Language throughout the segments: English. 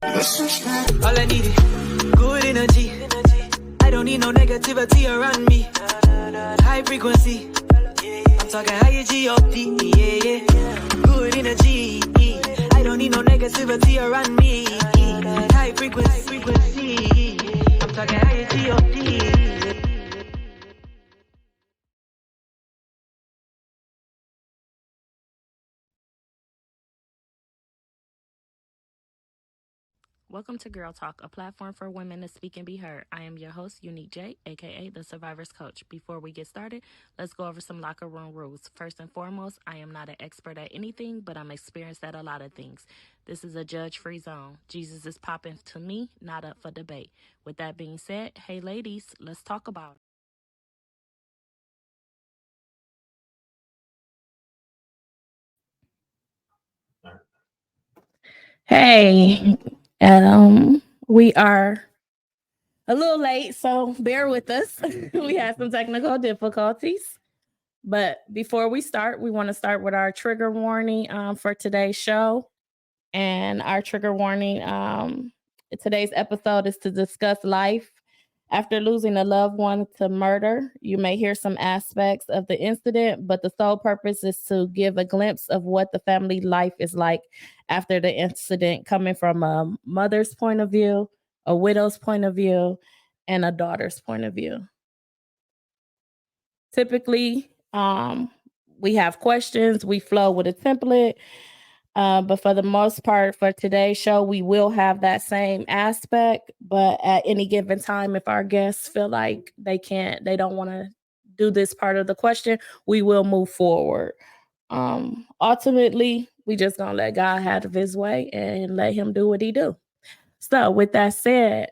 All I need is good energy. I don't need no negativity around me. High frequency. I'm talking higher G-O-D. Yeah. Good energy. I don't need no negativity around me. High frequency. I'm talking higher G-O-D. Welcome to Girl Talk, a platform for women to speak and be heard. I am your host, Unique J, aka the Survivor's Coach. Before we get started, let's go over some locker room rules. First and foremost, I am not an expert at anything, but I'm experienced at a lot of things. This is a judge-free zone. Jesus is popping to me, not up for debate. With that being said, hey ladies, let's talk about it. Hey, we are a little late, so bear with us. We had some technical difficulties. But before we start, we want to start with our trigger warning for today's show. And our trigger warning today's episode is to discuss life after losing a loved one to murder. You may hear some aspects of the incident, but the sole purpose is to give a glimpse of what the family life is like after the incident, coming from a mother's point of view, a widow's point of view, and a daughter's point of view. Typically, we have questions, we flow with a template. But for the most part, for today's show, we will have that same aspect. But at any given time, if our guests feel like they don't want to do this part of the question, we will move forward. Ultimately, we just gonna let God have his way and let him do what he do. So with that said,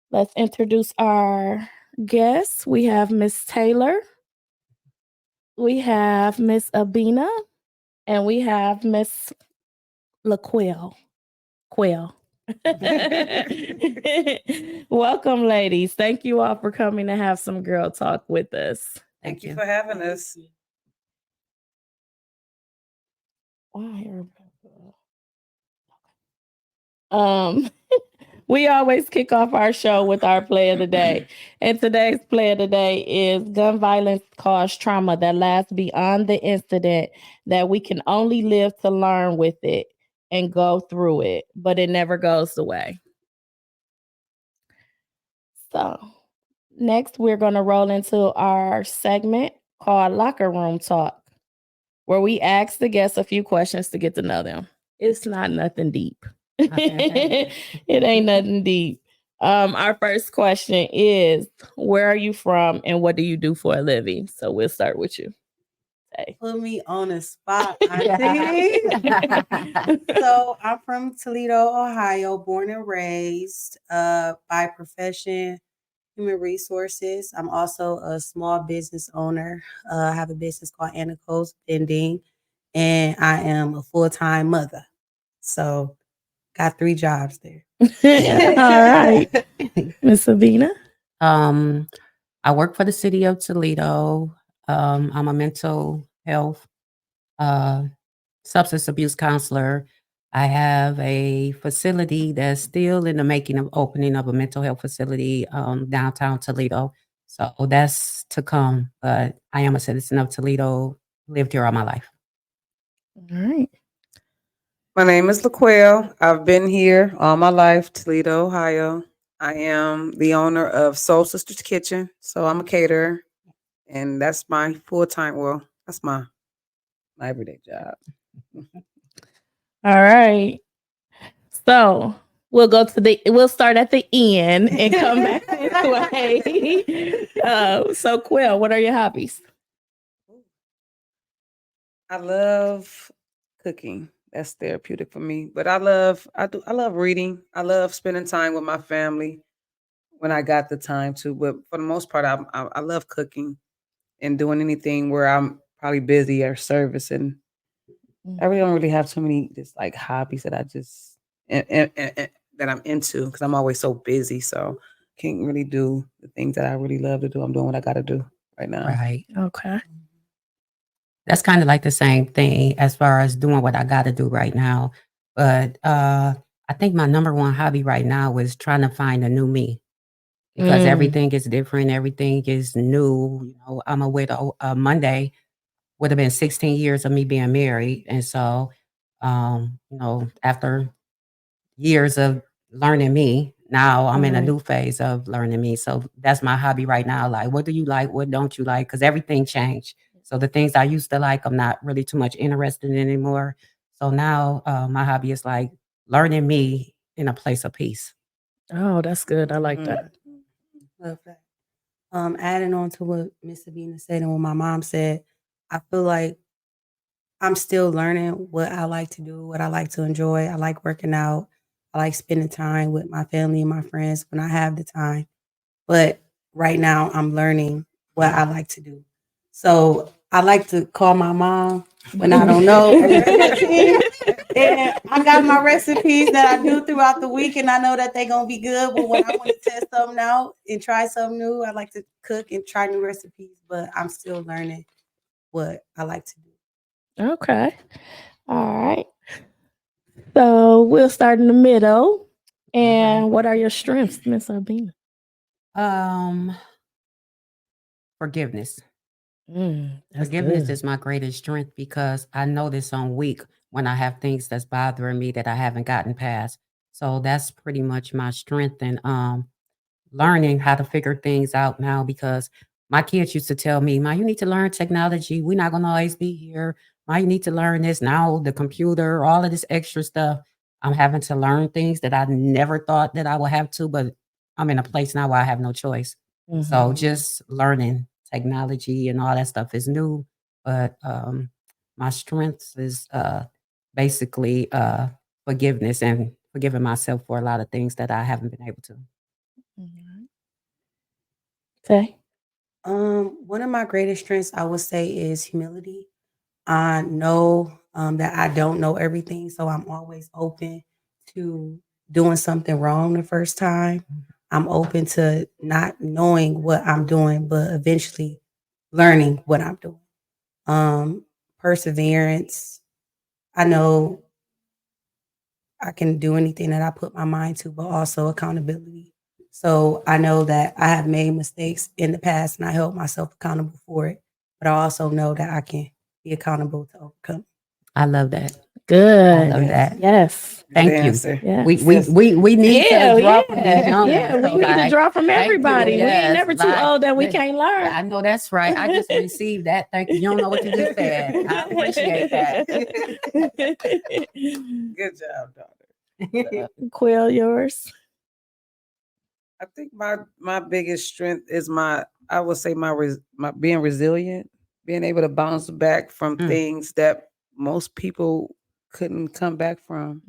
let's introduce our guests. We have Miss Taylor, we have Miss Abina, and we have Miss LaQuille. Welcome, ladies. Thank you all for coming to have some girl talk with us. Thank you for having us. We always kick off our show with our play of the day. And today's play of the day is gun violence caused trauma that lasts beyond the incident, that we can only live to learn with it and go through it, but it never goes away. So next, we're going to roll into our segment called Locker Room Talk, where we ask the guests a few questions to get to know them. It's not nothing deep. It ain't nothing deep. Our first question is, where are you from and what do you do for a living? So we'll start with you. Hey. Put me on the spot, auntie. So I'm from Toledo, Ohio, born and raised by profession, human resources. I'm also a small business owner. I have a business called Annaco's Vending, and I am a full-time mother. So got 3 jobs there. All right. Miss Sabina? I work for the city of Toledo. I'm a mental health substance abuse counselor. I have a facility that's still in the making of opening of a mental health facility downtown Toledo. So that's to come. But I am a citizen of Toledo, lived here all my life. All right. My name is LaQuille. I've been here all my life, Toledo, Ohio. I am the owner of Soul Sisters Kitchen. So I'm a caterer, and that's my full-time, well, that's my everyday job. All right. So we'll start at the end and come back this way. So Quill, what are your hobbies? I love cooking. That's therapeutic for me. But I love reading. I love spending time with my family when I got the time to. But for the most part, I love cooking and doing anything where I'm probably busy or service. And I really don't really have too many just like hobbies that I just and that I'm into because I'm always so busy. So can't really do the things that I really love to do. I'm doing what I got to do right now. Right. Okay. That's kind of like the same thing as far as doing what I got to do right now. But I think my number one hobby right now is trying to find a new me because everything is different. Everything is new. You know, I'm a widow. Monday would have been 16 years of me being married. And so, you know, after years of learning me, now I'm in a Right. new phase of learning me. So that's my hobby right now. Like, what do you like? What don't you like? Because everything changed. So the things I used to like, I'm not really too much interested in anymore. So now my hobby is like learning me in a place of peace. Oh, that's good. I like that. Love that. Adding on to what Miss Sabina said and what my mom said, I feel like I'm still learning what I like to do, what I like to enjoy. I like working out. I like spending time with my family and my friends when I have the time. But right now, I'm learning what I like to do. So I like to call my mom when I don't know a recipe. And I got my recipes that I do throughout the week, and I know that they're gonna be good. But when I want to test something out and try something new, I like to cook and try new recipes. But I'm still learning what I like to do. Okay. All right. So we'll start in the middle. And what are your strengths, Miss Albina? Forgiveness. That's Forgiveness good. is my greatest strength because I notice I'm weak when I have things that's bothering me that I haven't gotten past. So that's pretty much my strength and learning how to figure things out now because my kids used to tell me, Ma, you need to learn technology. We're not gonna always be here. Ma, you need to learn this now, the computer, all of this extra stuff. I'm having to learn things that I never thought that I would have to, but I'm in a place now where I have no choice. So just learning technology and all that stuff is new, but my strengths is basically forgiveness and forgiving myself for a lot of things that I haven't been able to. Okay. One of my greatest strengths I would say is humility. I know that I don't know everything, so I'm always open to doing something wrong the first time. I'm open to not knowing what I'm doing, but eventually learning what I'm doing. Perseverance. I know I can do anything that I put my mind to, but also accountability. So I know that I have made mistakes in the past and I held myself accountable for it, but I also know that I can be accountable to overcome. I love that. Good. I love that. Yes. Thank Good you. answer. Yeah. We need to draw from these young Yeah, ones. we So, need to like, draw from thank you. everybody. We ain't Yes, never too like, old that we yeah, can't learn. I know that's right. I just received that. Thank you. You don't know what you just said. I appreciate that. Good job, daughter. Quill, yours. I think my biggest strength is I would say my being resilient, being able to bounce back from things that most people couldn't come back from.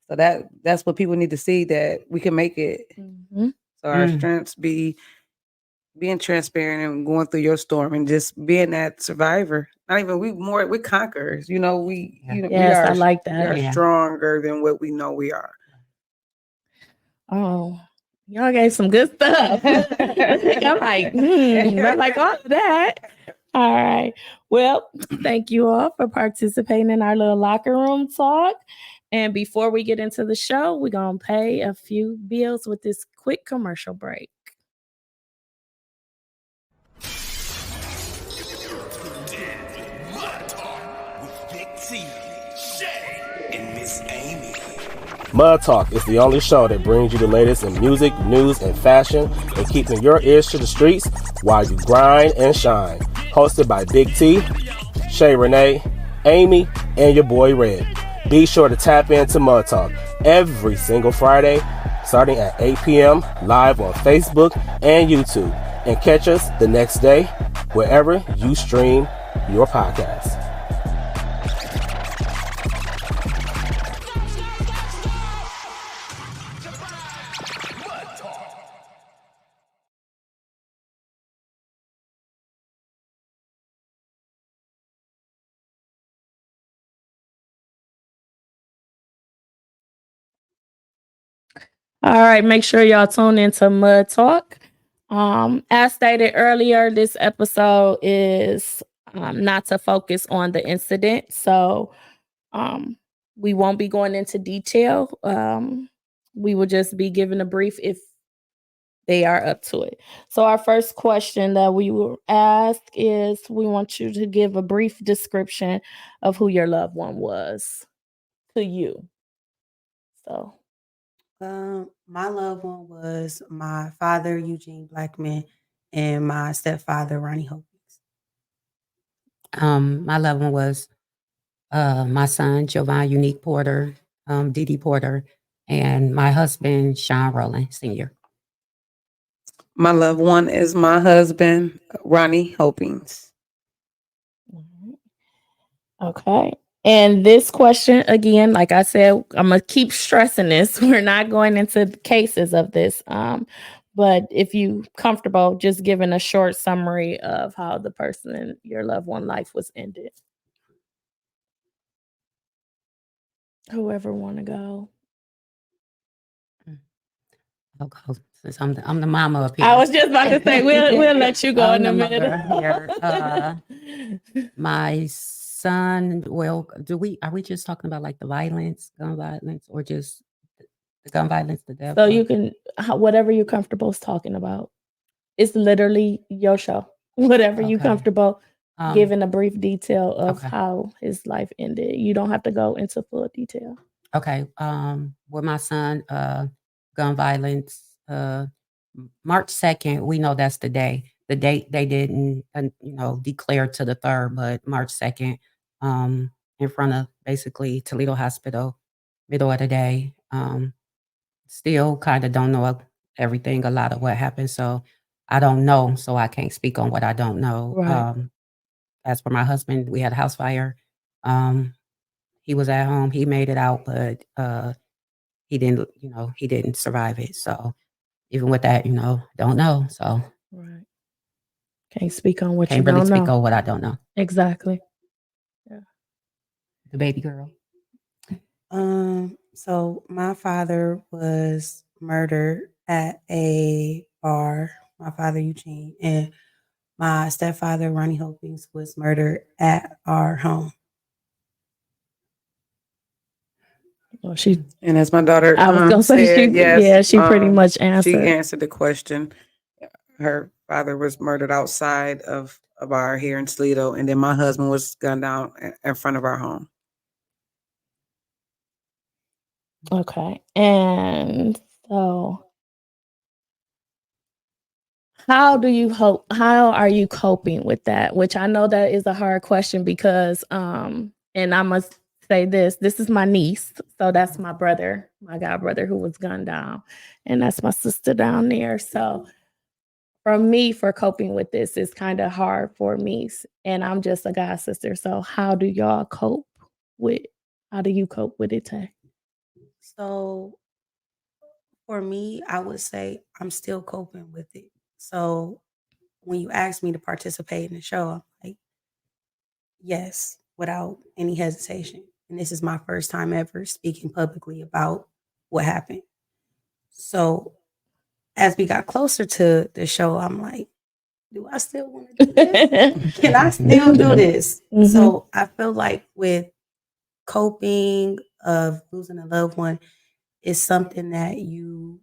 So that's what people need to see, that we can make it. So our strengths be being transparent and going through your storm and just being that survivor. Not even we're conquerors. You know, we Yes, I are like we that. are stronger than what we know we are. Oh, y'all gave some good stuff. I'm like, I like all of that. All right. Well, thank you all for participating in our little locker room talk. And before we get into the show, we're going to pay a few bills with this quick commercial break. Mud Talk is the only show that brings you the latest in music, news, and fashion, and keeping your ears to the streets while you grind and shine. Hosted by Big T, Shay Renee, Amy, and your boy Red. Be sure to tap into Mud Talk every single Friday, starting at 8 p.m. live on Facebook and YouTube. And catch us the next day, wherever you stream your podcast. All right, make sure y'all tune into Mud Talk. As stated earlier, this episode is not to focus on the incident. So We won't be going into detail. We will just be giving a brief if they are up to it. So our first question that we will ask is, we want you to give a brief description of who your loved one was to you. So My loved one was my father, Eugene Blackman, and my stepfather, Ronnie Hopkins. My loved one was my son, Jovan Unique Porter, Didi Porter, and my husband, Sean Rowland Sr. My loved one is my husband, Ronnie Hopkins. okay. And this question, again, like I said, I'm gonna keep stressing this. We're not going into cases of this. But if you comfortable, just giving a short summary of how the person in your loved one life was ended. Whoever want to go. I'll go since I'm the mama up here. I was just about to say we'll let you go I'm in a the minute. mother here. My son, well, are we just talking about like the violence, gun violence, or just the gun violence, the death? So you can whatever you're comfortable talking about. It's literally your show. Whatever you Okay. comfortable Um, giving a brief detail of okay. how his life ended. You don't have to go into full detail. Okay. With my son, gun violence, March 2nd, we know that's the day. The date they didn't, declare to the 3rd, but March 2nd, in front of basically Toledo Hospital, middle of the day. Still kind of don't know everything, a lot of what happened. So I don't know. So I can't speak on what I don't know. Right. As for my husband, we had a house fire. He was at home. He made it out, but he didn't survive it. So even with that, don't know. So Right. Can't speak on what can't you really don't speak know. on what I don't know. Exactly. The baby girl. So my father was murdered at a bar, my father Eugene, and my stepfather Ronnie Hopkins was murdered at our home. Well, she And as my daughter I was gonna say said, she yes, yeah, she pretty much answered. She answered the question. Her father was murdered outside of a bar here in Toledo, and then my husband was gunned down in front of our home. Okay. And so how are you coping with that? Which I know that is a hard question because and I must say this is my niece. So that's my brother, my god brother who was gunned down. And that's my sister down there. So for me, for coping with this, it's kind of hard for me. And I'm just a god sister. So how do you cope with it, Tay? So for me, I would say I'm still coping with it. So when you ask me to participate in the show, I'm like, yes, without any hesitation. And this is my first time ever speaking publicly about what happened. So as we got closer to the show, I'm like, do I still want to do this? Can I still do this? Mhm. So I feel like with coping of losing a loved one is something that you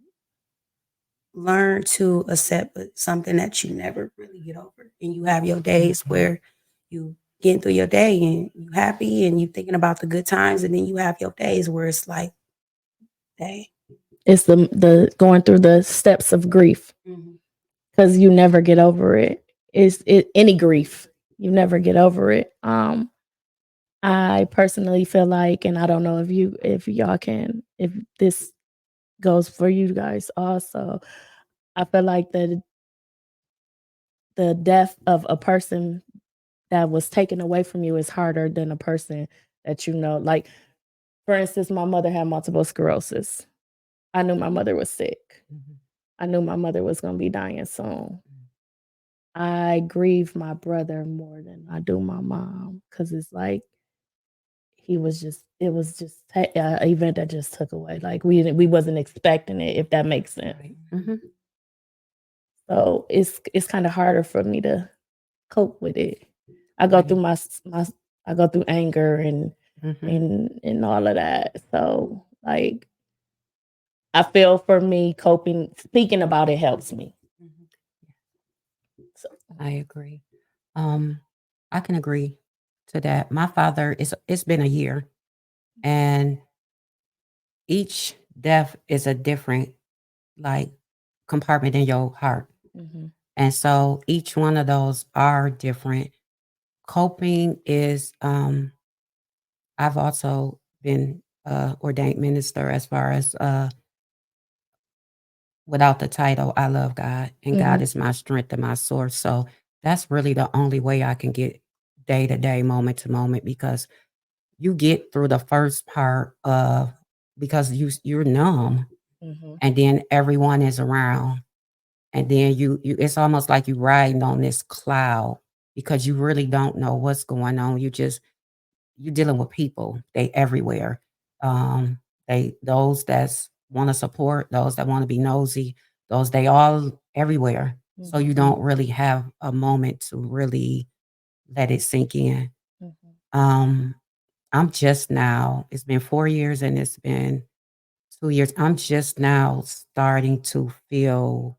learn to accept, but something that you never really get over. And you have your days where you getting through your day and you happy and you thinking about the good times, and then you have your days where it's like, dang. It's the going through the steps of grief because you never get over it. It's any grief, you never get over it. I personally feel like, and I don't know if this goes for you guys also. I feel like the death of a person that was taken away from you is harder than a person that you know. Like, for instance, my mother had multiple sclerosis. I knew my mother was sick. I knew my mother was going to be dying soon. I grieve my brother more than I do my mom because it's like it was just an event that just took away. Like we wasn't expecting it, if that makes sense. Mm-hmm. So it's kind of harder for me to cope with it. I go through I go through anger and Mhm. and all of that. So like I feel for me speaking about it helps me. So I agree. I can agree to that. My father it's been a year, and each death is a different like compartment in your heart. mhm. And so each one of those are different. Coping is I've also been ordained minister as far as without the title, I love God, and God Mhm. is my strength and my source. So that's really the only way I can get day to day, moment to moment, because you get through the first part of because you're numb, Mhm. and then everyone is around, and then you it's almost like you riding on this cloud because you really don't know what's going on. You're dealing with people. They everywhere. They those that's want to support, those that want to be nosy, those they all everywhere. So you Mhm. don't really have a moment to really let it sink in. Mhm. Um, I'm just now, it's been 4 years and it's been 2 years. I'm just now starting to feel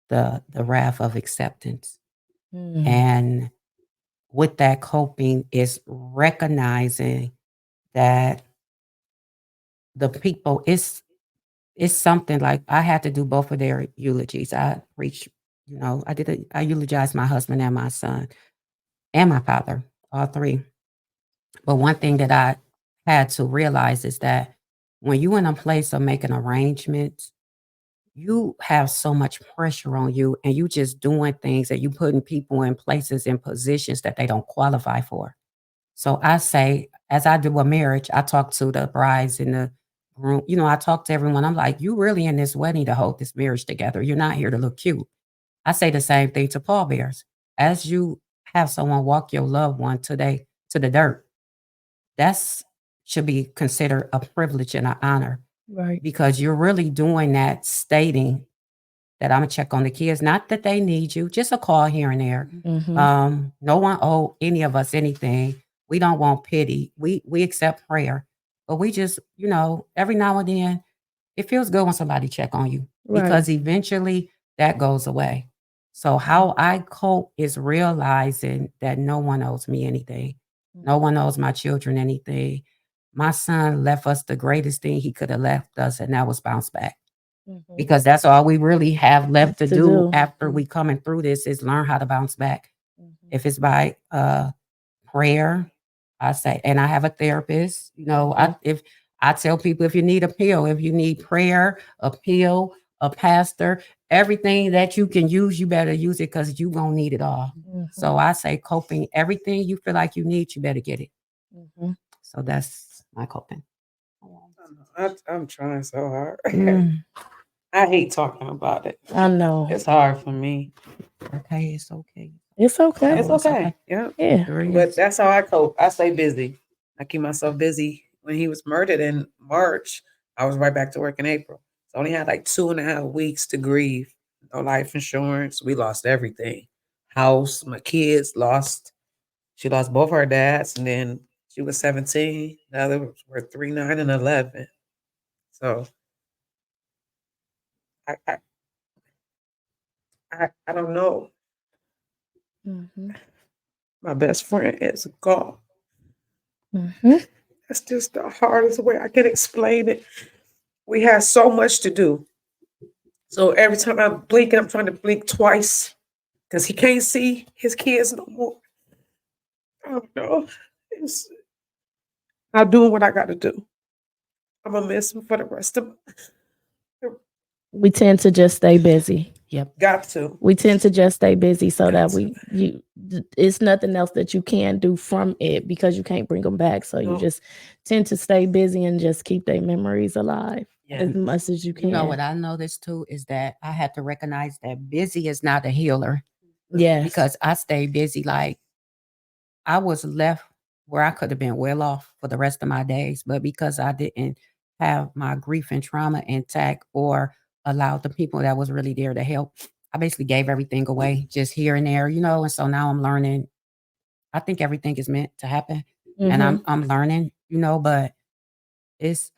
the wrath of acceptance. Mm. And with that coping is recognizing that the people it's something like I had to do both of their eulogies. I preached, I eulogized my husband and my son and my father, all three. But one thing that I had to realize is that when you're in a place of making arrangements, you have so much pressure on you and you just doing things and you putting people in places and positions that they don't qualify for. So I say, as I do a marriage, I talk to the brides in the room. I talk to everyone. I'm like, you really in this wedding to hold this marriage together. You're not here to look cute. I say the same thing to pallbearers. As you have someone walk your loved one today to the dirt, that's should be considered a privilege and an honor Right. because you're really doing that, stating that I'm gonna check on the kids. Not that they need you, just a call here and there. Mhm. No one owe any of us anything. We don't want pity. We accept prayer, but we just, every now and then, it feels good when somebody check on you Right. because eventually that goes away. So how I cope is realizing that no one owes me anything. No one owes my children anything. My son left us the greatest thing he could have left us, and that was bounce back Mhm. because that's all we really have left to To do do. after we coming through this is learn how to bounce back. Mhm. If it's by prayer, I say, and I have a therapist. I tell people if you need a pill, if you need prayer, a pill, a pastor, everything that you can use, you better use it because you gonna need it all. Mhm. So I say coping, everything you feel like you need, you better get it. Mhm. So that's my coping. I'm trying so hard. Mm, I hate talking about it. I know. It's hard for me. okay, it's okay. It's okay. It's okay. Yeah. Yeah. Sure But is. that's how I cope. I stay busy. I keep myself busy. When he was murdered in March, I was right back to work in April. So I only had like 2.5 weeks to grieve. No life insurance. We lost everything. House, my kids lost. She lost both her dads, and then she was 17. The other were 3, 9, and 11. So I I, I don't know. Mhm. My best friend is gone. Mhm. That's just the hardest way I can explain it. We had so much to do. So every time I blink, I'm trying to blink twice because he can't see his kids no more. I don't know. It's, I'm doing what I got to do. I'm gonna miss him for the rest of. We tend to just stay busy. Yep. Got to. We tend to just stay busy so that Got to. it's nothing else that you can do from it because you can't bring them back. So you No. just tend to stay busy and just keep their memories alive Yeah. as much as you You know can. what I noticed too is that I had to recognize that busy is not a healer Yes. because I stayed busy. Like I was left where I could have been well off for the rest of my days, but because I didn't have my grief and trauma intact or allowed the people that was really there to help, I basically gave everything away just here and there, And so now I'm learning. I think everything is meant to happen. and Mhm. I'm learning, but it's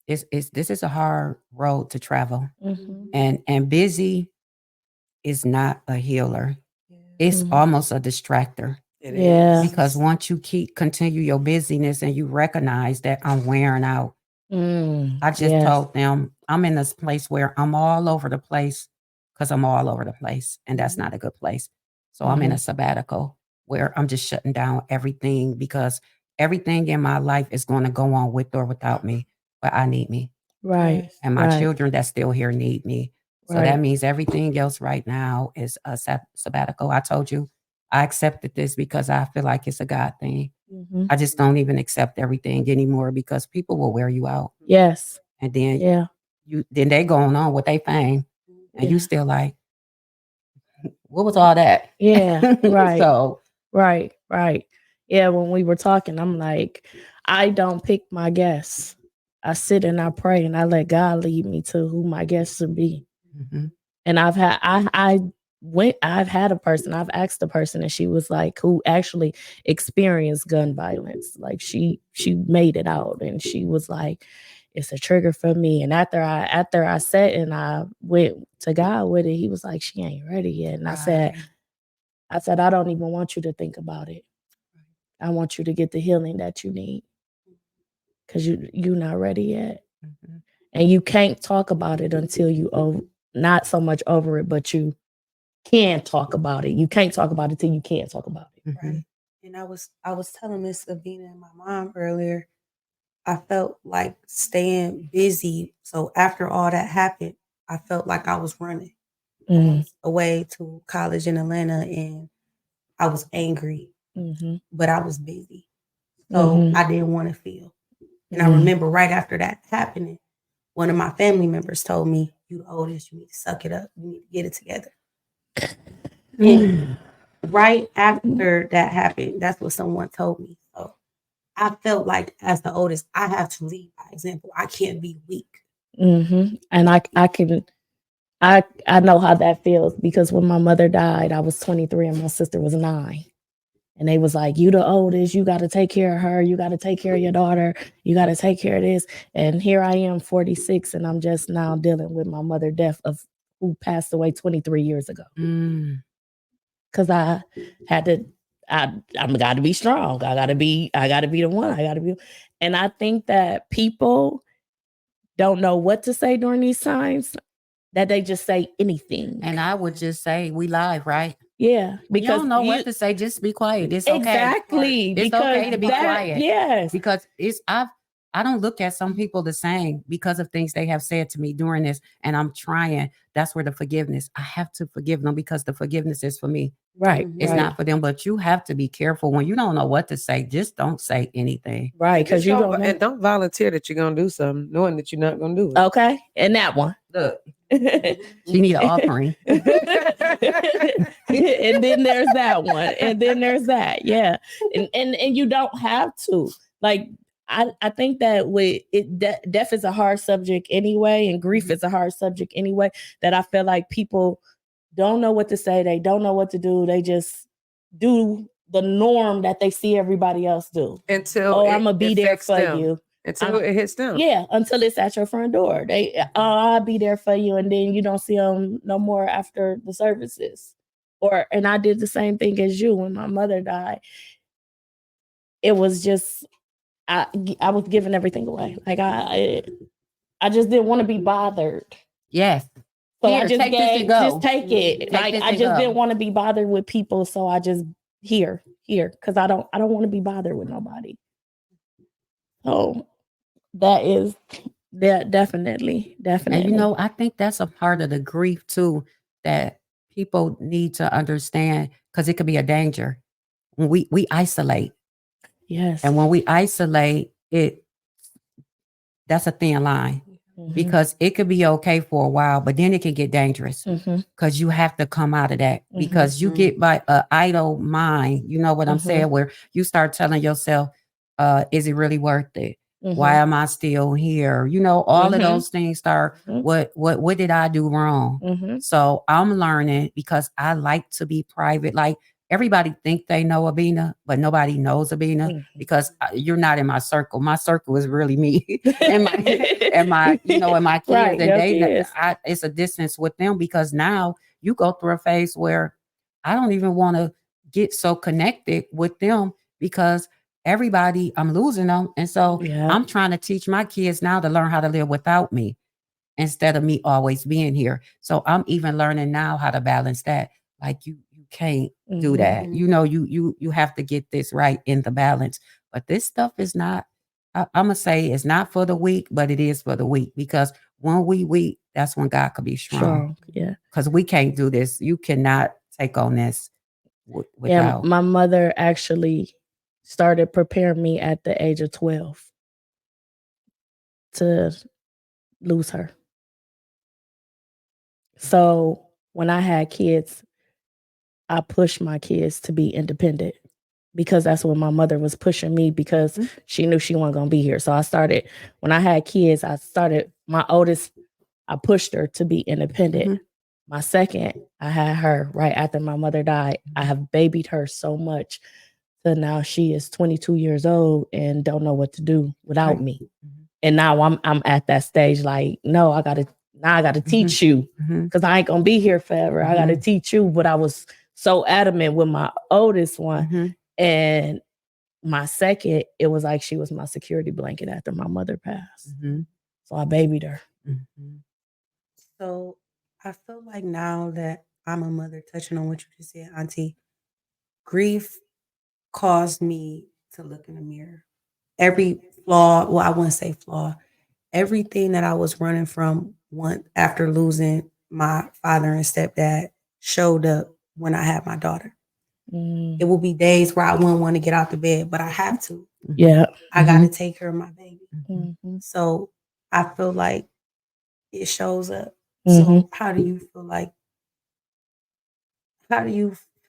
this is a hard road to travel, Mhm. and busy is not a healer. It's Mhm. almost a distractor. It Yeah. is. Because once you continue your busyness and you recognize that I'm wearing out, I just Yes. told them I'm in this place where I'm all over the place because I'm all over the place, and that's not a good place. So I'm in a sabbatical where I'm just shutting down everything because everything in my life is going to go on with or without me, but I need me. Right. Yes. And my Right. children that's still here need me. So Right. that means everything else right now is a sabbatical. I told you I accepted this because I feel like it's a God thing. Mhm. I just don't even accept everything anymore because people will wear you out. Yes. And then Yeah. then they going on with their thing. And you Yeah. still like, what was all that? Yeah. Right. So Right. Right. Yeah. When we were talking, I'm like, I don't pick my guests. I sit and I pray and I let God lead me to who my guests should be. mhm. And I've had I've had a person, I've asked a person, and she was like, who actually experienced gun violence. Like she made it out, and she was like, it's a trigger for me. And after I sat and I went to God with it, he was like, she ain't ready yet. And I said, I don't even want you to think about it. I want you to get the healing that you need. Cause you're not ready yet. Mhm. And you can't talk about it until you not so much over it, but you can talk about it. You can't talk about it till you can't talk about it. Mhm. Right. And I was telling Miss Savina and my mom earlier, I felt like staying busy. So after all that happened, I felt like I was running. I Mm, was away to college in Atlanta and I was angry, mhm, but I was busy. So mhm, I didn't want to feel. And I mm. remember right after that happening, one of my family members told me, "You the oldest, you need to suck it up. You need to get it together." And right after that happened, that's what someone told me. So I felt like as the oldest, I have to lead by example. I can't be weak. Mhm. And I know how that feels because when my mother died, I was 23 and my sister was 9. And they was like, you the oldest, you got to take care of her. You got to take care of your daughter. You got to take care of this. And here I am, 46, and I'm just now dealing with my mother death of who passed away 23 years ago. Mm. Cause I had to, I'm got to be strong. I got to be the one. I got to be. And I think that people don't know what to say during these times, that they just say anything. And I would just say we live, right? Yeah, When you because don't know what to say, just be quiet. It's okay. exactly. It's because okay to be quiet. Yes. Because I don't look at some people the same because of things they have said to me during this, and I'm trying. That's where the forgiveness. I have to forgive them because the forgiveness is for me. Right. It's right. not for them. But you have to be careful when you don't know what to say. Just don't say anything. Right. And Because just you don't, don't know. and don't volunteer that you're gonna do something, knowing that you're not gonna do it. Okay. And that one. Look, she need an offering. And then there's that one. And then there's that. Yeah. And you don't have to. Like, I think that with it, death is a hard subject anyway, and grief is a hard subject anyway, that I feel like people don't know what to say. They don't know what to do. They just do the norm that they see everybody else do. Until I'm going to be there affects for them. you. Until it hits them. Yeah, until it's at your front door. I'll be there for you, and then you don't see them no more after the services. And I did the same thing as you when my mother died. It was just I was giving everything away. Like I just didn't want to be bothered. Yes. So Here, I just take this and go. just take it. Take Like this I and just go. didn't want to be bothered with people. So I just here, because I don't want to be bothered with nobody. So that is definitely. And I think that's a part of the grief too that people need to understand because it could be a danger when we isolate. Yes. And when we isolate it, that's a thin line because it could be okay for a while, but then it can get dangerous because you have to come out of that because you get by an idle mind. You know what I'm saying? Where you start telling yourself, is it really worth it? Why am I still here? All of those things start. What did I do wrong? So I'm learning because I like to be private. Like everybody think they know Abina, but nobody knows Abina Mhm. because you're not in my circle. My circle is really me and my and my kids. Right, And your they, kids. it's a distance with them because now you go through a phase where I don't even want to get so connected with them because everybody, I'm losing them. And so Yeah. I'm trying to teach my kids now to learn how to live without me instead of me always being here. So I'm even learning now how to balance that. Like you can't do that. Mhm. You have to get this right in the balance. But this stuff is not, I'm gonna say it's not for the weak, but it is for the weak because when we weak, that's when God could be strong. Strong. Yeah. Because we can't do this. You cannot take on this Yeah. without. My mother actually started preparing me at the age of 12 to lose her. So when I had kids, I pushed my kids to be independent because that's what my mother was pushing me because she knew she wasn't gonna be here. So I started, when I had kids, my oldest, I pushed her to be independent. My second, I had her right after my mother died. I have babied her so much. So now she is 22 years old and don't know what to do without Right. me. And now I'm at that stage like, no, I gotta teach you because I ain't gonna be here forever. I gotta teach you. But I was so adamant with my oldest one. And my second, it was like she was my security blanket after my mother passed. So I babied her. So I feel like now that I'm a mother, touching on what you just said, Auntie, grief caused me to look in the mirror. Every flaw, well, I wouldn't say flaw, everything that I was running from after losing my father and stepdad showed up when I had my daughter. It will be days where I wouldn't want to get out the bed, but I have to. Yeah. I got to take care of my baby. Mhm. So I feel like it shows up. Mhm. So how do you feel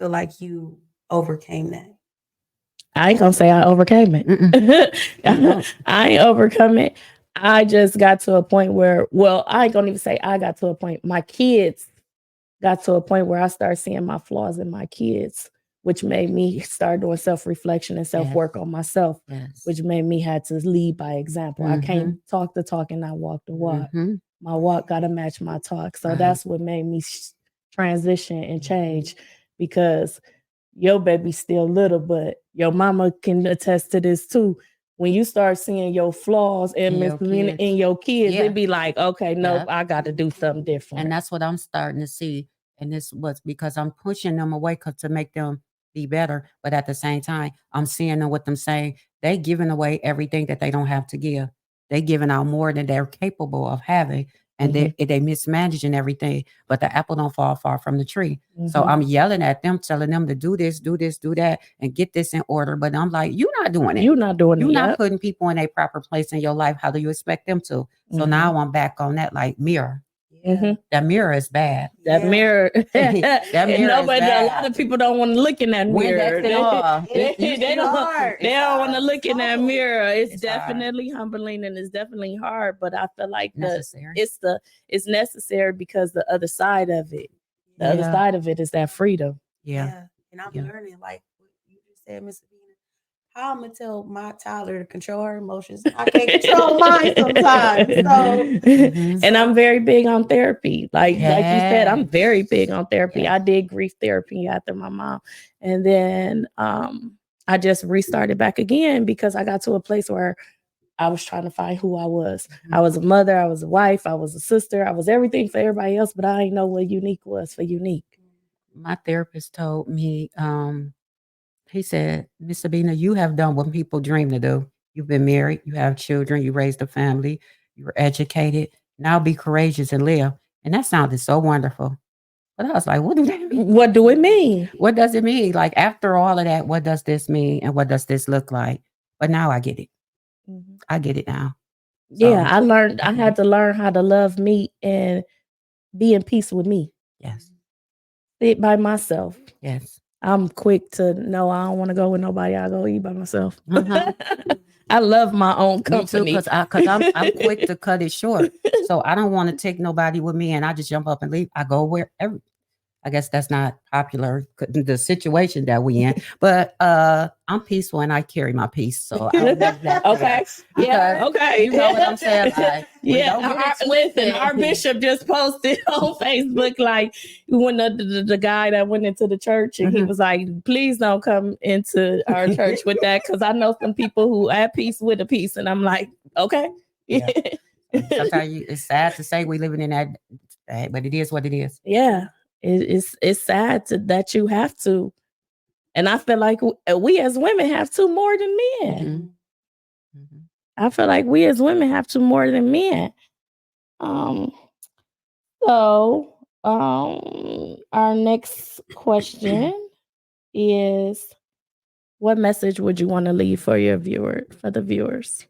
like you overcame that? I ain't gonna say I overcame it. I ain't overcome it. I just got to a point where, well, I ain't gonna even say I got to a point. My kids got to a point where I started seeing my flaws in my kids, which made me start doing self-reflection and self-work on myself, which made me had to lead by example. I can't talk the talk and not walk the walk. My walk got to match my talk. So that's what made me transition and change because your baby's still little, but your mama can attest to this too. When you start seeing your flaws and misleading in your kids, it'd be like, okay, nope, I got to do something different. And that's what I'm starting to see. And this was because I'm pushing them away to make them be better. But at the same time, I'm seeing them with them saying they giving away everything that they don't have to give. They giving out more than they're capable of having. And they mismanaging everything, but the apple don't fall far from the tree. So I'm yelling at them, telling them to do this, do that, and get this in order. But I'm like, you're not doing it. You're not doing it. You're not putting people in a proper place in your life. How do you expect them to? So now I'm back on that like mirror. That mirror is bad. That mirror. That mirror nobody, is bad. a lot of people don't want to look in that mirror. They don't want to look in that mirror. It's definitely humbling and it's definitely hard, but I feel like it's necessary because the other side of it, other side of it is that freedom. And I'm learning, like what you just said, Miss Abina, how I'm gonna tell my toddler to control her emotions. I can't control mine sometimes. So and I'm very big on therapy. Like you said, I'm very big on therapy. I did grief therapy after my mom. And then I just restarted back again because I got to a place where I was trying to find who I was. I was a mother, I was a wife, I was a sister, I was everything for everybody else, but I didn't know what unique was for unique. My therapist told me, he said, Miss Abina, you have done what people dream to do. You've been married, you have children, you raised a family, you were educated. Now be courageous and live. And that sounded so wonderful. But I was like, what do that mean? What do it mean? What does it mean? Like after all of that, what does this mean? And what does this look like? But now I get it. I get it now. So, yeah, I had to learn how to love me and be in peace with me. Yes. Sit by myself. Yes. I'm quick to know I don't want to go with nobody. I go eat by myself. I love my own company. Because I'm quick to cut it short. So I don't want to take nobody with me and I just jump up and leave. I go wherever. I guess that's not popular, the situation that we in. But I'm peaceful and I carry my peace. So I love that. Okay. Yeah. Because Okay. you know what I'm saying? Like, we Yeah. don't get it Listen, twisted. our bishop just posted on Facebook like when the guy that went into the church and he Mhm. was like, please don't come into our church with that because I know some people who at peace with a peace. And I'm like, okay. Yeah. Sometimes it's sad to say we living in that, but it is what it is. Yeah. It's sad that you have to. And I feel like we as women have to more than men. Mhm. Mhm. I feel like we as women have to more than men. So our next question is, what message would you want to leave for your for the viewers?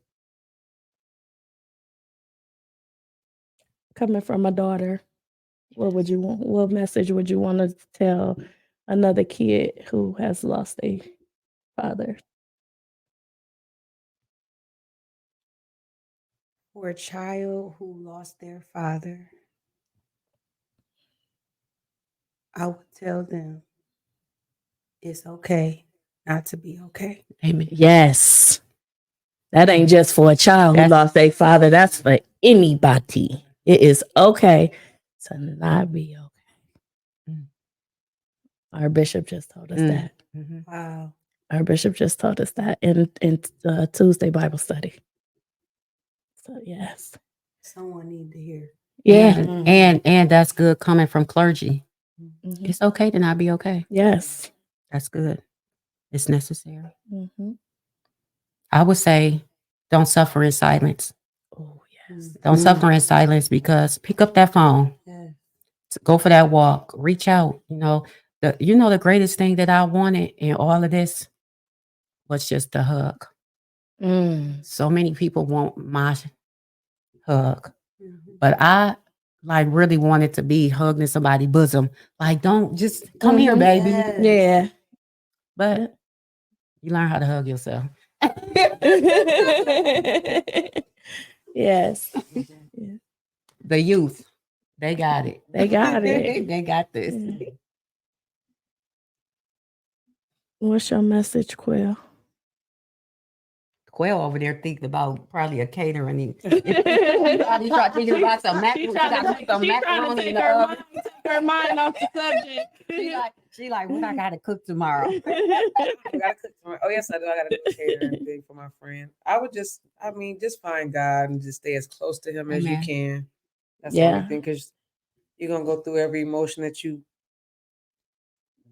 Coming from a daughter, what message would you want to tell another kid who has lost a father? For a child who lost their father, I would tell them it's okay not to be okay. Amen. Yes. That ain't just for a child who That's- lost their father. That's for anybody. It is okay to not be okay. Mm. Our bishop just told us Mm. that. Mhm. Wow. Our bishop just told us that in Tuesday Bible study. So yes. Someone need to hear. Yeah. And that's good coming from clergy. Mhm. It's okay to not be okay. Yes. That's good. It's necessary. Mm-hmm. I would say don't suffer in silence. Oh yes. Don't suffer in silence, because pick up that phone, Yeah. go for that walk, reach out. The greatest thing that I wanted in all of this was just a hug. Mm. So many people want my hug, Mhm. but I really wanted to be hugging somebody's bosom. Like, don't just come here, Mhm. baby. Yes. Yeah. But you learn how to hug yourself. Yes. The youth, they got it. They got it. They got this. Yeah. What's your message, Quill? Quail over there thinking about probably a catering. Probably thinking about some macaroni. Her mind off the subject. She like, what I gotta cook tomorrow? I gotta cook for oh yes, I do. I gotta prepare everything for my friend. Just find God and just stay as close to Him as you Amen. can. That's the Yeah. only thing, because you're gonna go through every emotion that you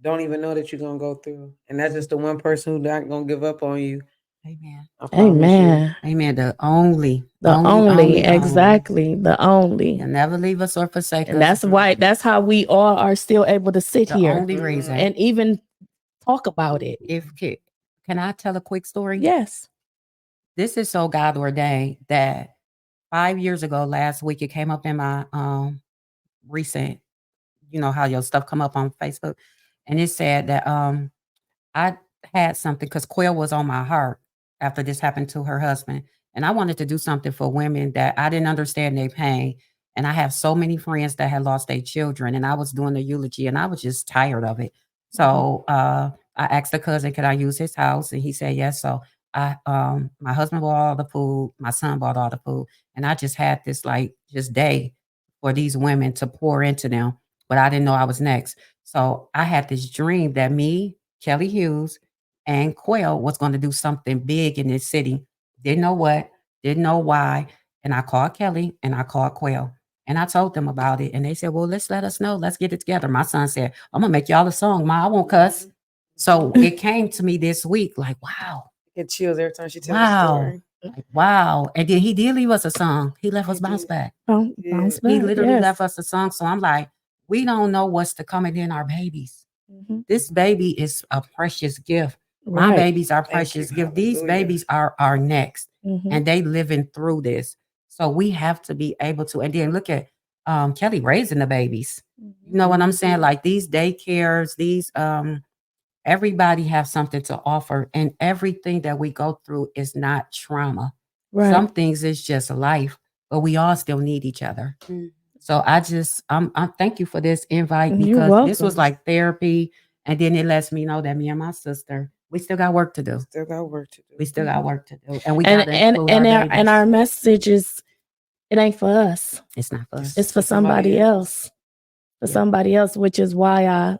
don't even know that you're gonna go through, and that's just the one person who's not gonna give up on you. Amen. I promise you. Amen. Amen. The only. Exactly. The only. You'll never leave us or forsake us. And that's how we all are still able to sit The here only reason. and even talk about it. Can I tell a quick story? Yes. This is so God ordained that 5 years ago, last week, it came up in my recent, how your stuff come up on Facebook. And it said that I had something, because Quail was on my heart after this happened to her husband. And I wanted to do something for women that I didn't understand their pain. And I have so many friends that had lost their children, and I was doing the eulogy and I was just tired of it. So I asked the cousin, could I use his house? And he said yes. So my husband bought all the food, my son bought all the food, and I just had this just day for these women to pour into them, but I didn't know I was next. So I had this dream that me, Kelly Hughes, and Quail was going to do something big in this city. Didn't know what, didn't know why. And I called Kelly and I called Quail. And I told them about it. And they said, well, let us know. Let's get it together. My son said, I'm going to make y'all a song. Ma, I won't cuss. So it came to me this week, like, wow. Get chills every time she tells Wow. the story. Like, wow. And then he did leave us a song. He left us Bounce Back. Bounce back. He literally Yes. left us a song. So I'm like, we don't know what's to come, and then our babies. Mhm. This baby is a precious gift. My Right. babies are Thank precious you. gift. These Hallelujah. babies are our next, Mhm. and they living through this. So we have to be able to. And then look at Kelly raising the babies. You know what I'm saying? Like these daycares, these everybody have something to offer, and everything that we go through is not trauma. Right. Some things is just life, but we all still need each other. Mm. So I'm thank you for this invite You're because this was welcome. like therapy, and then it lets me know that me and my sister, we still got work to do. Still got work to do. We still got work to do, and we And got to and include and our our, and babies. our message is, it ain't for us. It's not for us. It's for somebody else. For Yeah. somebody else, which is why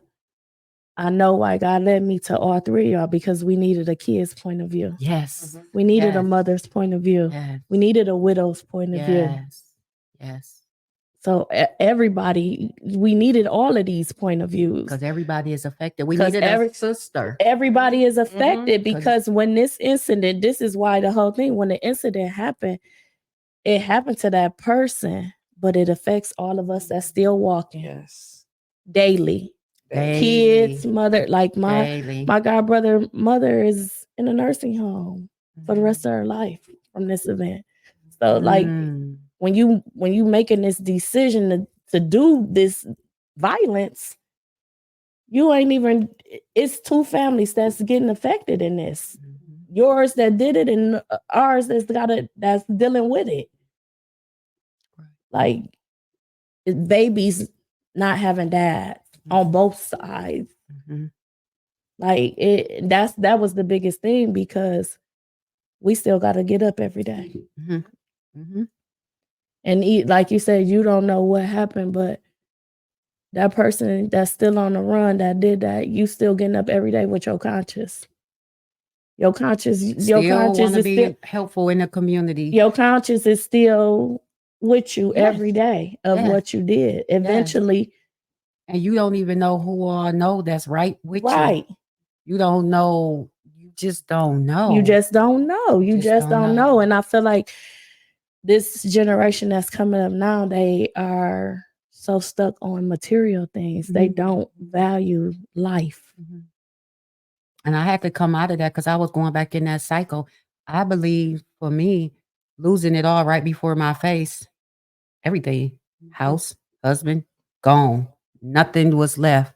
I know why God led me to all three of y'all, because we needed a kid's point of view. Yes. We needed a Yes. mother's point of view. Yes. We needed a widow's point of view. Yes. Yes. So everybody, we needed all of these point of views. Because everybody is affected. We 'Cause needed a sister. Everybody is affected 'Cause- because when this incident, this is why the whole thing, when the incident happened, it happened to that person, but it affects all of us that's still walking Yes. daily. Kids, mother, like my Daily. godbrother mother is in a nursing home for the rest Mm-hmm. of her life from this event. So like Mm. when you making this decision to do this violence, you ain't even, it's two families that's getting affected in this. Mhm. Yours that did it and ours that's dealing with it. Right. Like babies not having dads on both sides. Mhm. Like that was the biggest thing, because we still got to get up every day. Mhm. Mhm. And eat, like you said, you don't know what happened, but that person that's still on the run that did that, you still getting up every day with your conscience. Your conscience Still want to is be still, helpful in the community. your conscience is still with you Yes. every day of Yes. what you did. Eventually, And you don't even know who all know that's right with right. you. You don't know. You just don't know. You just don't know. You just just don't don't know. know. And I feel like this generation that's coming up now, they are so stuck on material things. They Mhm. don't value life. Mhm. And I had to come out of that because I was going back in that cycle. I believe for me, losing it all right before my face, everything, house, husband, gone. Nothing was left.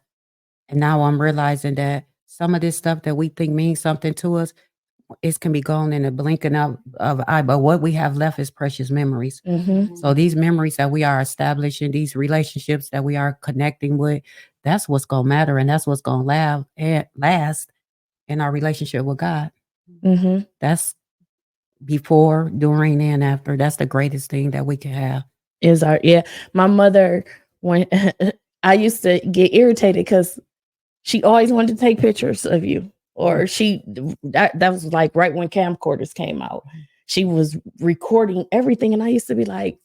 And now I'm realizing that some of this stuff that we think means something to us, it can be gone in a blinking of an eye. But what we have left is precious memories. Mm-hmm. So these memories that we are establishing, these relationships that we are connecting with, that's what's going to matter. And that's what's going to last in our relationship with God. Mm-hmm. That's before, during, and after. That's the greatest thing that we can have. Is our, yeah. My mother, when I used to get irritated because she always wanted to take pictures of you. Or that was like right when camcorders came out. She was recording everything. And I used to be like,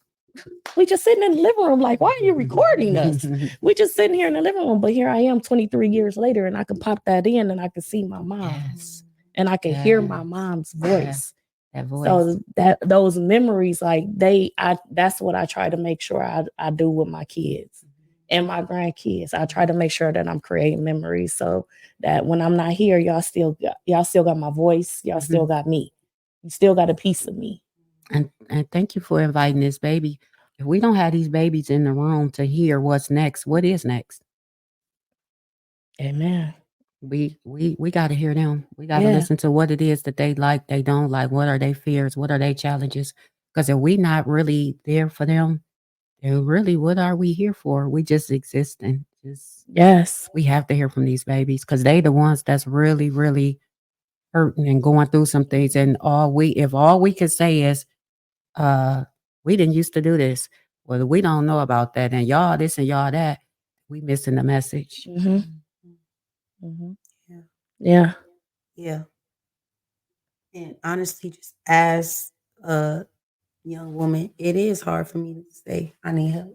we just sitting in the living room. Like, why are you recording us? We just sitting here in the living room. But here I am 23 years later, and I could pop that in and I could see my mom. Yes. And I could hear my Yes. mom's voice. That voice. So those memories, like that's what I try to make sure I do with my kids and my grandkids. I try to make sure that I'm creating memories so that when I'm not here, y'all still got my voice. Y'all still got me. You still got a piece of me. And thank you for inviting this baby. If we don't have these babies in the room to hear what's next, what is next? Amen. We got to hear them. We got to Yeah. listen to what it is that they like, they don't like. What are their fears? What are their challenges? Because if we not really there for them, then really, what are we here for? We just existing. Yes. We have to hear from these babies because they the ones that's really, really hurting and going through some things. And if all we can say is, we didn't used to do this. Well, we don't know about that. And y'all this and y'all that, we missing the message. Mm-hmm. Mm-hmm. Yeah. Yeah. Yeah. And honestly, just as a young woman, it is hard for me to say I need help. Or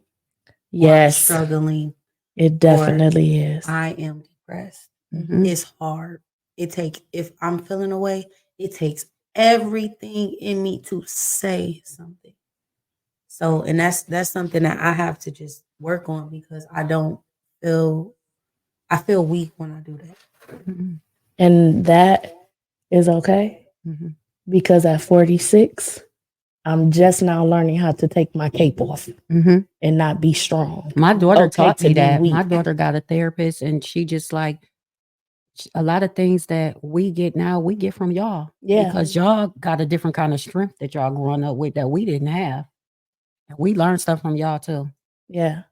I'm Yes. struggling. It definitely is. I am depressed. Mhm. It's hard. If I'm feeling away, it takes everything in me to say something. So, and that's something that I have to just work on because I feel weak when I do that. Mhm. And that is okay. Mhm. Because at 46, I'm just now learning how to take my cape off Mhm. and not be strong. My daughter Okay taught to me be that. weak. My daughter got a therapist, and she just like a lot of things that we get now, we get from y'all. Yeah. Because y'all got a different kind of strength that y'all growing up with that we didn't have. And we learned stuff from y'all too. Yeah.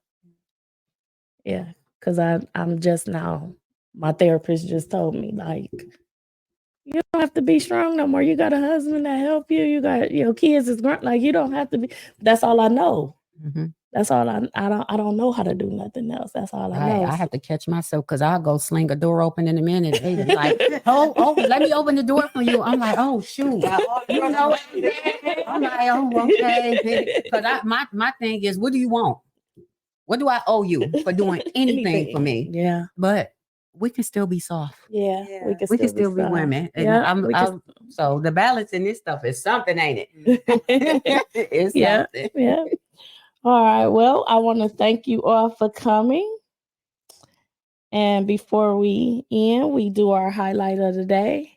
Yeah. Cause I'm just now, my therapist just told me, like, you don't have to be strong no more. You got a husband that help you. You got your kids is grunt. Like, you don't have to be. That's all I know. Mhm. That's all I don't know how to do nothing else. That's all I know. I have to catch myself because I'll go sling a door open in a minute. They be like, oh, let me open the door for you. I'm like, oh shoot. You know, I'm like, oh, okay. Because my thing is, what do you want? What do I owe you for doing anything for me? Yeah. But we can still be soft. Yeah. Yeah. We can We can still be soft. women. And Yeah. so the balance in this stuff is something, ain't it? It's Yeah. something. Yeah. All right. Well, I want to thank you all for coming. And before we end, we do our highlight of the day,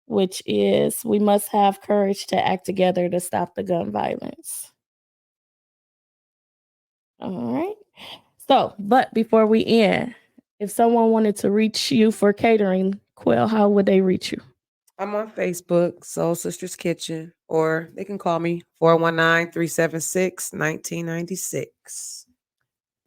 which is we must have courage to act together to stop the gun violence. All right. So, but before we end, if someone wanted to reach you for catering, Quill, how would they reach you? I'm on Facebook, Soul Sisters Kitchen, or they can call me 419-376-1996.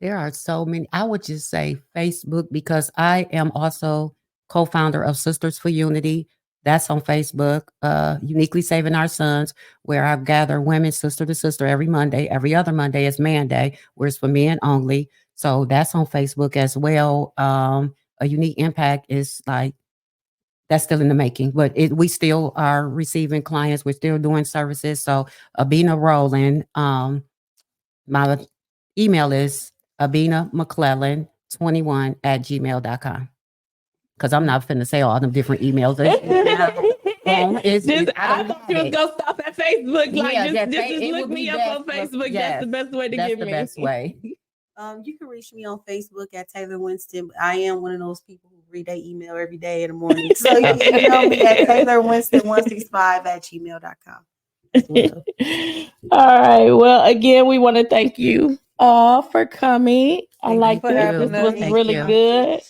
There are so many. I would just say Facebook because I am also co-founder of Sisters for Unity. That's on Facebook, Uniquely Saving Our Sons, where I gather women sister to sister every Monday. Every other Monday is Man Day, where it's for men only. So that's on Facebook as well. A Unique Impact is like, that's still in the making, but we still are receiving clients. We're still doing services. So Abina Rowland, my email is abinamcclellan21@gmail.com. Because I'm not finna say all them different emails. I thought you was go. gonna stop at Facebook. Like, Yeah, just look me up on Facebook. That's the best way to That's get the me. best way. You can reach me on Facebook at Taylor Winston. I am one of those people who read their email every day in the morning. So you can email me at TaylorWinston165@gmail.com. All right. Well, again, we want to thank you all for coming. I Thank you like for this. having This us. was Thank really you. good.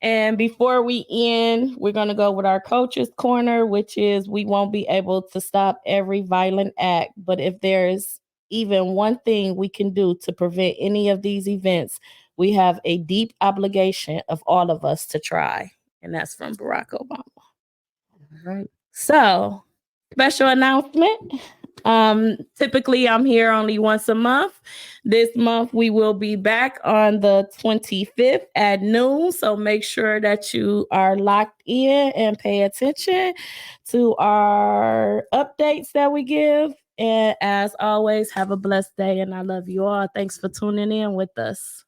And before we end, we're going to go with our coach's corner, which is we won't be able to stop every violent act. But if there's even one thing we can do to prevent any of these events, we have a deep obligation of all of us to try. And that's from Barack Obama. All right. So, special announcement. Typically I'm here only once a month. This month we will be back on the 25th at noon. So make sure that you are locked in and pay attention to our updates that we give. And as always, have a blessed day. And I love you all. Thanks for tuning in with us.